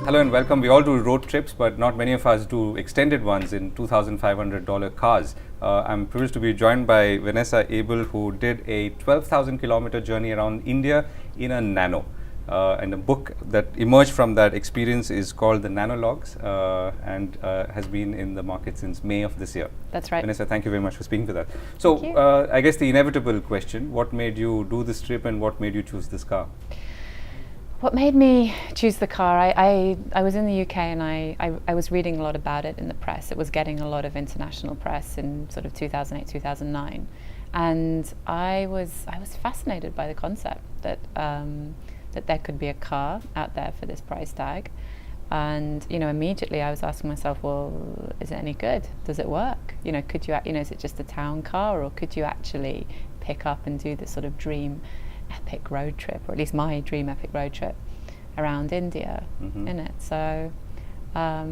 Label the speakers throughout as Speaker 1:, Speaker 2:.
Speaker 1: Hello and welcome. We all do road trips, but not many of us do extended ones in $2,500 cars. I'm privileged to be joined by Vanessa Able, who did a 12,000 kilometer journey around India in a Nano. And a book that emerged from that experience is called the Nanologues and has been in the market since May of this year.
Speaker 2: That's right.
Speaker 1: Vanessa, thank you very much for speaking to that. So I guess the inevitable question, what made you do this trip and what made you choose this car?
Speaker 2: What made me choose the car? I was in the UK and I was reading a lot about it in the press. It was getting a lot of international press in sort of 2008, 2009. And I was fascinated by the concept that that there could be a car out there for this price tag. And immediately I was asking myself, well, is it any good? Does it work? Could you is it just a town car, or could you actually pick up and do this sort of dream epic road trip, or at least my dream epic road trip around India in it? So that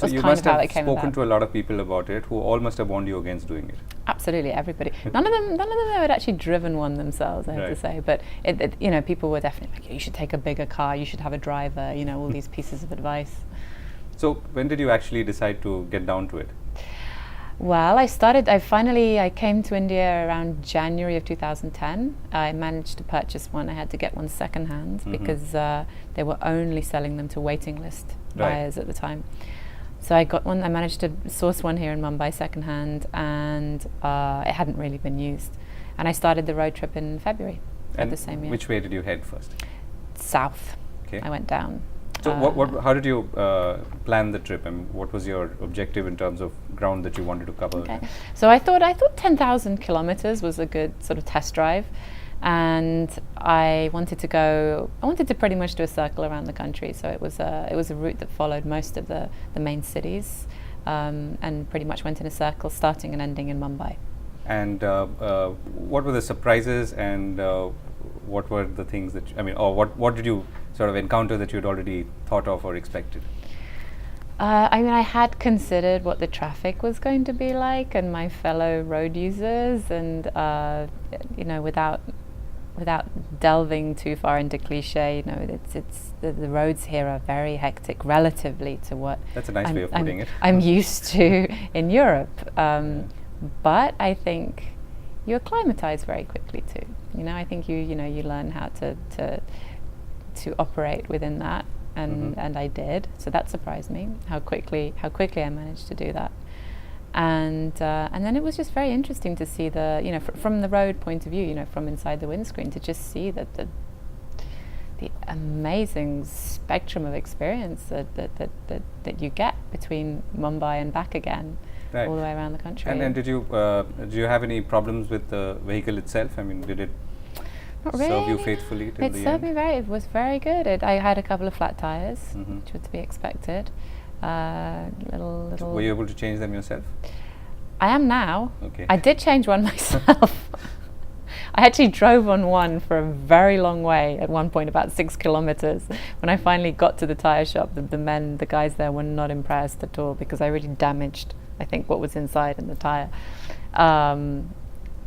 Speaker 2: was kind of how it came about. So you must have
Speaker 1: spoken to a lot of people about it, who all must have warned you against doing it.
Speaker 2: Absolutely, everybody. None of them had actually driven one themselves, I have to say. But people were definitely like, you should take a bigger car, you should have a driver, all these pieces of advice.
Speaker 1: So when did you actually decide to get down to it?
Speaker 2: Well, I came to India around January of 2010. I managed to purchase one. I had to get one secondhand because they were only selling them to waiting list buyers at the time. So I got one. I managed to source one here in Mumbai secondhand, and it hadn't really been used. And I started the road trip in February of the same year.
Speaker 1: Which way did you head first?
Speaker 2: South.
Speaker 1: Okay.
Speaker 2: I went down.
Speaker 1: So how did you plan the trip, and what was your objective in terms of ground that you wanted to cover?
Speaker 2: Okay. So I thought 10,000 kilometers was a good sort of test drive, and I wanted to pretty much do a circle around the country. So it was a route that followed most of the main cities, and pretty much went in a circle, starting and ending in Mumbai.
Speaker 1: And what were the surprises, and what were the things that what did you sort of encounter that you had already thought of or expected?
Speaker 2: I had considered what the traffic was going to be like, and my fellow road users, and without delving too far into cliche, it's the roads here are very hectic relatively to what
Speaker 1: that's a nice way of putting it.
Speaker 2: I'm used to in Europe, but I think you acclimatize very quickly too. I think you learn how to operate within that, and I did. So that surprised me how quickly I managed to do that. And then it was just very interesting to see from the road point of view, from inside the windscreen, to just see that the amazing spectrum of experience that you get between Mumbai and back again, all the way around the country.
Speaker 1: And then did you have any problems with the vehicle itself? I mean, did it serve you faithfully till the end?
Speaker 2: It served me it was very good. I had a couple of flat tires, which was to be expected. Little.
Speaker 1: Were you able to change them yourself?
Speaker 2: I am now.
Speaker 1: Okay.
Speaker 2: I did change one myself. I actually drove on one for a very long way at one point, about 6 kilometers. When I finally got to the tire shop, the guys there were not impressed at all, because I really damaged, I think, what was inside in the tire.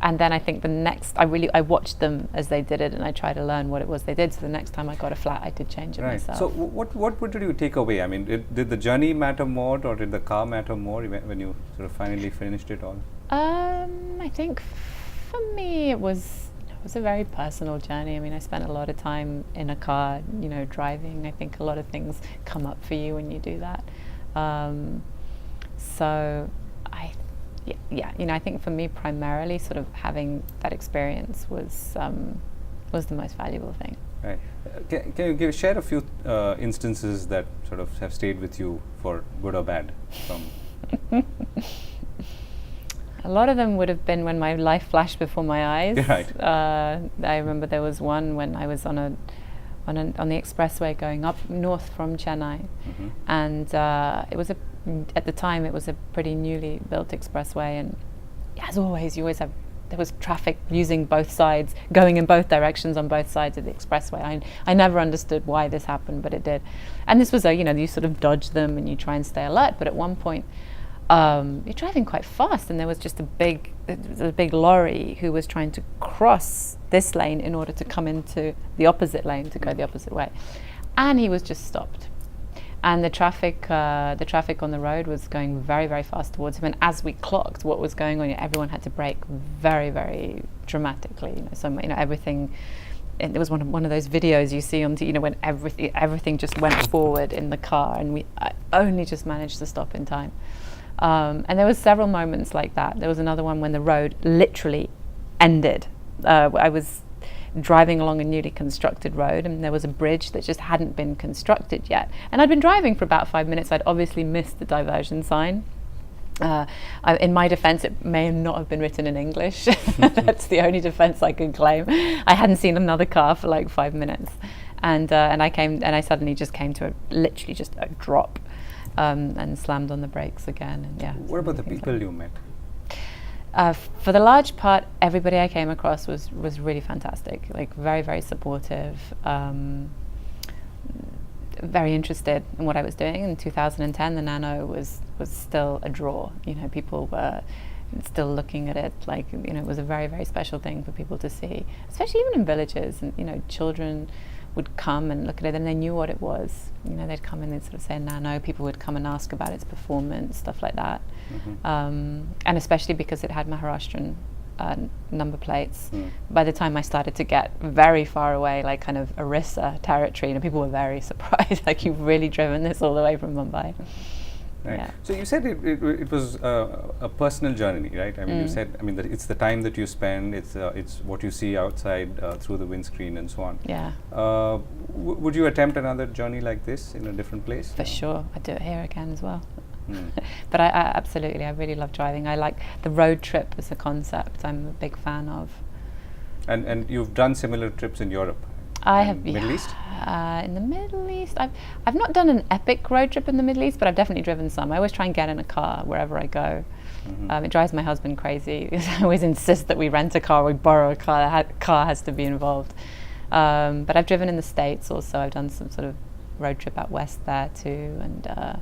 Speaker 2: And then I think I watched them as they did it, and I tried to learn what it was they did. So the next time I got a flat, I did change it myself.
Speaker 1: So what did you take away? I mean, did the journey matter more, or did the car matter more when you sort of finally finished it all?
Speaker 2: I think for me it was a very personal journey. I mean, I spent a lot of time in a car, driving. I think a lot of things come up for you when you do that. So I think for me, primarily, sort of having that experience was the most valuable thing.
Speaker 1: Right. Can you share a few instances that sort of have stayed with you for good or bad?
Speaker 2: A lot of them would have been when my life flashed before my eyes.
Speaker 1: Right.
Speaker 2: I remember there was one when I was on the expressway going up north from Chennai, and at the time it was a pretty newly built expressway, and as always there was traffic using both sides, going in both directions on both sides of the expressway. I never understood why this happened, but it did. And this was you sort of dodge them and you try and stay alert, but at one point you're driving quite fast, and there was just a big lorry who was trying to cross this lane in order to come into the opposite lane to go the opposite way. and he was just stopped. And the traffic on the road was going very, very fast towards him. And as we clocked what was going on, everyone had to brake very, very dramatically. Everything. It was one of those videos you see on, when everything just went forward in the car, and I only just managed to stop in time. And there was several moments like that. There was another one when the road literally ended. I was driving along a newly constructed road, and there was a bridge that just hadn't been constructed yet. And I'd been driving for about 5 minutes. I'd obviously missed the diversion sign. In my defense, it may not have been written in English. That's the only defense I could claim. I hadn't seen another car for like 5 minutes, and I suddenly just came to literally just a drop, and slammed on the brakes again. And yeah.
Speaker 1: What about the people you met?
Speaker 2: For the large part, everybody I came across was really fantastic. Like very, very supportive. Very interested in what I was doing. In 2010, the Nano was still a draw. People were still looking at it like, it was a very, very special thing for people to see, especially even in villages. And, children would come and look at it, and they knew what it was. They'd come and they'd sort of say Nano. People would come and ask about its performance, stuff like that. And especially because it had Maharashtrian number plates. By the time I started to get very far away, like kind of Orissa territory, people were very surprised, like, you've really driven this all the way from Mumbai.
Speaker 1: Right.
Speaker 2: Yeah.
Speaker 1: So you said it was a personal journey, right? I mean, you said, that it's the time that you spend, it's what you see outside through the windscreen and so on.
Speaker 2: Yeah.
Speaker 1: Would you attempt another journey like this in a different place?
Speaker 2: For sure. I'd do it here again as well. But I absolutely, I really love driving. I like the road trip as a concept. I'm a big fan of.
Speaker 1: And you've done similar trips in Europe?
Speaker 2: I have.
Speaker 1: Middle East?
Speaker 2: In the Middle East, I've not done an epic road trip in the Middle East, but I've definitely driven some. I always try and get in a car wherever I go. It drives my husband crazy. I always insist that we rent a car, we borrow a car. The car has to be involved. But I've driven in the States also. I've done some sort of road trip out west there too, and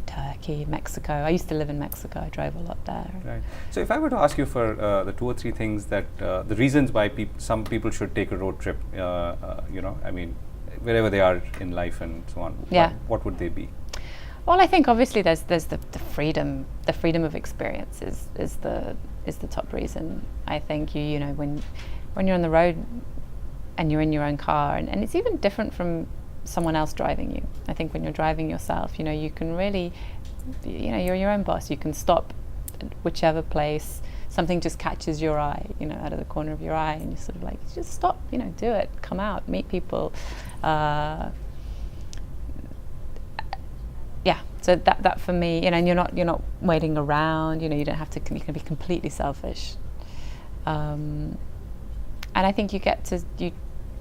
Speaker 2: Turkey, Mexico. I used to live in Mexico. I drove a lot there.
Speaker 1: Right. So if I were to ask you for the 2 or 3 things that the reasons why some people should take a road trip, wherever they are in life and so on, what would they be?
Speaker 2: Well, I think obviously there's the freedom. The freedom of experience is the top reason. I think when you're on the road and you're in your own car, and it's even different from someone else driving you. I think when you're driving yourself, you can really, you're your own boss. You can stop at whichever place something just catches your eye, out of the corner of your eye, and you're sort of like, just stop, do it, come out, meet people. So that for me, and you're not waiting around. You don't have to. You can be completely selfish. And I think you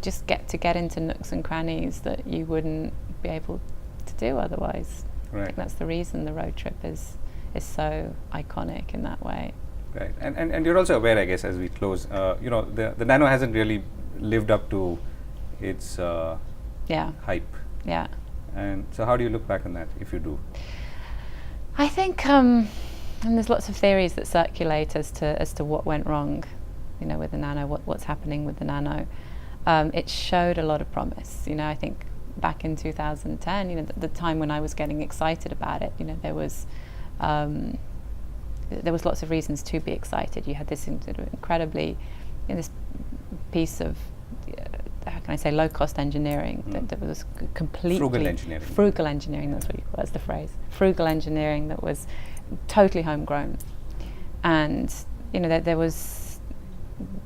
Speaker 2: just get into nooks and crannies that you wouldn't be able to do otherwise.
Speaker 1: Right.
Speaker 2: I think that's the reason the road trip is so iconic in that way.
Speaker 1: Right, and you're also aware, I guess, as we close, the Nano hasn't really lived up to its hype.
Speaker 2: Yeah.
Speaker 1: And so how do you look back on that, if you do?
Speaker 2: I think, and there's lots of theories that circulate as to what went wrong, with the Nano, what's happening with the Nano. It showed a lot of promise. I think back in 2010, the time when I was getting excited about it, there was lots of reasons to be excited. You had this incredibly, this piece of, how can I say, low-cost engineering that was completely frugal engineering. That's the phrase. Frugal engineering that was totally homegrown, and there was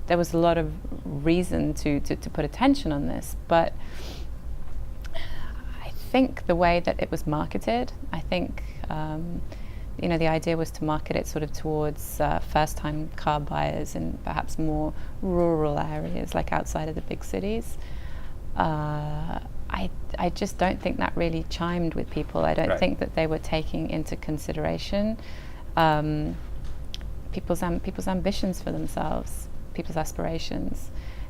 Speaker 2: a lot of reason to put attention on this, but I think the way that it was marketed, I think the idea was to market it sort of towards first-time car buyers in perhaps more rural areas, like outside of the big cities. I just don't think that really chimed with people. I don't think that they were taking into consideration people's ambitions for themselves, people's aspirations,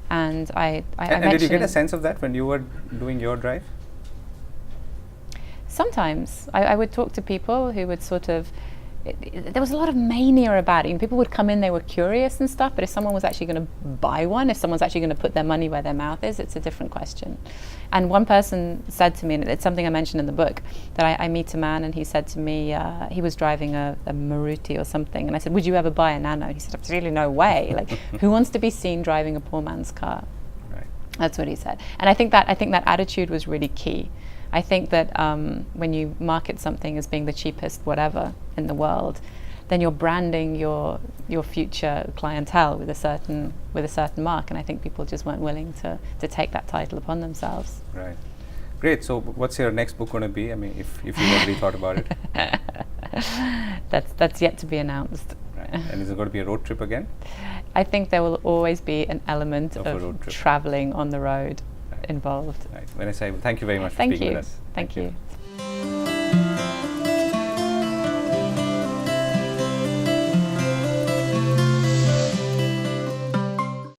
Speaker 2: and I
Speaker 1: did you get a sense of that when you were doing your drive?
Speaker 2: Sometimes I would talk to people who would sort of there was a lot of mania about it. People would come in, they were curious and stuff, but if someone was actually going to buy one, if someone's actually going to put their money where their mouth is, it's a different question. And one person said to me, and it's something I mentioned in the book, that I meet a man and he said to me, he was driving a Maruti or something, and I said, would you ever buy a Nano? And he said, absolutely no way. Like, who wants to be seen driving a poor man's car?
Speaker 1: Right.
Speaker 2: That's what he said. And I think that attitude was really key. I think that when you market something as being the cheapest whatever in the world, then you're branding your future clientele with a certain mark, and I think people just weren't willing to take that title upon themselves.
Speaker 1: Right. Great. So what's your next book going to be? I mean, if you've already thought about it.
Speaker 2: That's yet to be announced.
Speaker 1: Right. And is it going to be a road trip again?
Speaker 2: I think there will always be an element of traveling on the road involved.
Speaker 1: Right. Vanessa Able, thank you very much for
Speaker 2: Thank
Speaker 1: speaking
Speaker 2: you.
Speaker 1: with us.
Speaker 2: Thank you.